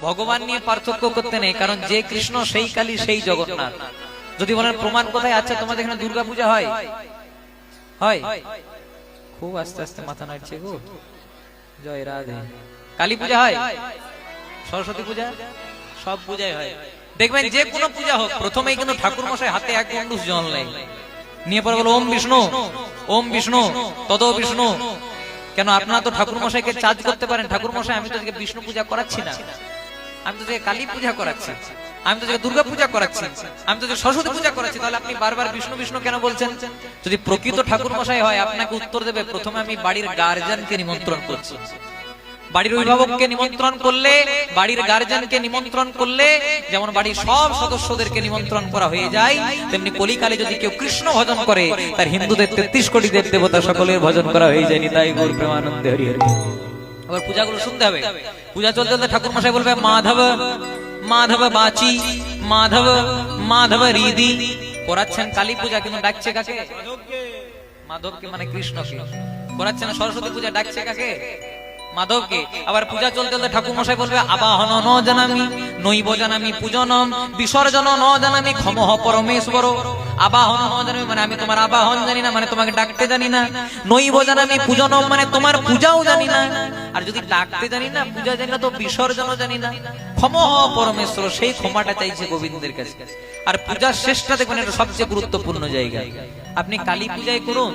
ভগবান নিয়ে পার্থক্য করতে নেই, কারণ যে কৃষ্ণ সেই কালী সেই জগন্নাথ। যদি বলেন প্রমাণ কোথায়, আচ্ছা তোমাদের এখানে দুর্গা পূজা হয়? হয়? খুব আস্তে আস্তে মাথা নাড়ছে গো। জয় রাধে। কালী পূজা হয়? সরস্বতী পূজা? সব পূজাই হয়। দেখবেন যে কোনো পূজা হোক প্রথমেই কিন্তু ঠাকুর মশাই হাতে এক গন্ডুস জল নেই, নিয়ে পরে বলো ওম বিষ্ণু, ওম বিষ্ণু, তত বিষ্ণু। কেন? আপনারা তো ঠাকুর মশাইকে চার্জ করতে পারেন, ঠাকুর মশাই আমি তো বিষ্ণু পূজা করাচ্ছি না, আমি তো কালী পূজা করাচ্ছি, আমি তো দুর্গা পূজা করাচ্ছি, আমি তো সরস্বতী পূজা করাচ্ছি, তাহলে আপনি বারবার বিষ্ণু বিষ্ণু কেন বলছেন? যদি প্রকৃত ঠাকুর মশাই হয় আপনাকে উত্তর দেবে প্রথমে আমি বাড়ির গার্জিয়ানকে নিমন্ত্রণ করছি। বাড়ির অভিভাবককে নিমন্ত্রণ করলে, বাড়ির গার্জিয়ানকে নিমন্ত্রণ করলে যেমন বাড়ির সব সদস্যদেরকে নিমন্ত্রণ করা হয়ে যায়, তেমনি কলিকালে যদি কেউ কৃষ্ণ ভজন করে তার হিন্দুদের 33 কোটি দেব দেবতা সকলের ভজন করা হয়ে যায়। নিতাই গৌর প্রেমানন্দে হরি হরি। আবার পূজাগুলো শুনতে হবে। পূজা চলতে চলতে ঠাকুর মশাই বলবে মাধব মাধব বাচি, মাধব মাধব হৃদি। করাচ্ছেন কালী পূজা, কিন্তু ডাকছে কাকে? মাধবকে, মানে কৃষ্ণকে। করাচ্ছেন সরস্বতী পূজা, ডাকছে কাকে? মাধবকে। আবার পূজা চলতে চলতে ঠাকুর মশাই বলবে আবাহন ন জানামি, নৈব জানামি পূজনম, বিসর্জন ন জানামি, ক্ষমঃ পরমেশ্বর। আবাহন ন জানামি মানে আমি তোমার আবাহন জানি না, মানে তোমাকে ডাকতে জানি না। নৈব জানামি পূজনম মানে তোমার পূজাও জানি না। আর যদি ডাকতে জানি না, পূজা জানি না, তো বিসর্জনও জানি না। ক্ষমঃ পরমেশ্বর, সেই ক্ষমাটা চাইছে গোবিন্দের কাছে। আর পূজার শেষটা দেখবেন এটা সবচেয়ে গুরুত্বপূর্ণ জায়গা। আপনি কালী পূজায় করুন,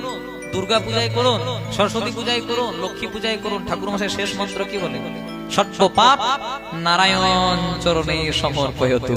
দুর্গা পূজায় করুন, সরস্বতী পূজায় করুন, লক্ষ্মী পূজায় করুন, ঠাকুর মশাই শেষ মন্ত্র কি বলে? সর্ব পাপ নারায়ণ চরণে সমর্পয়তু।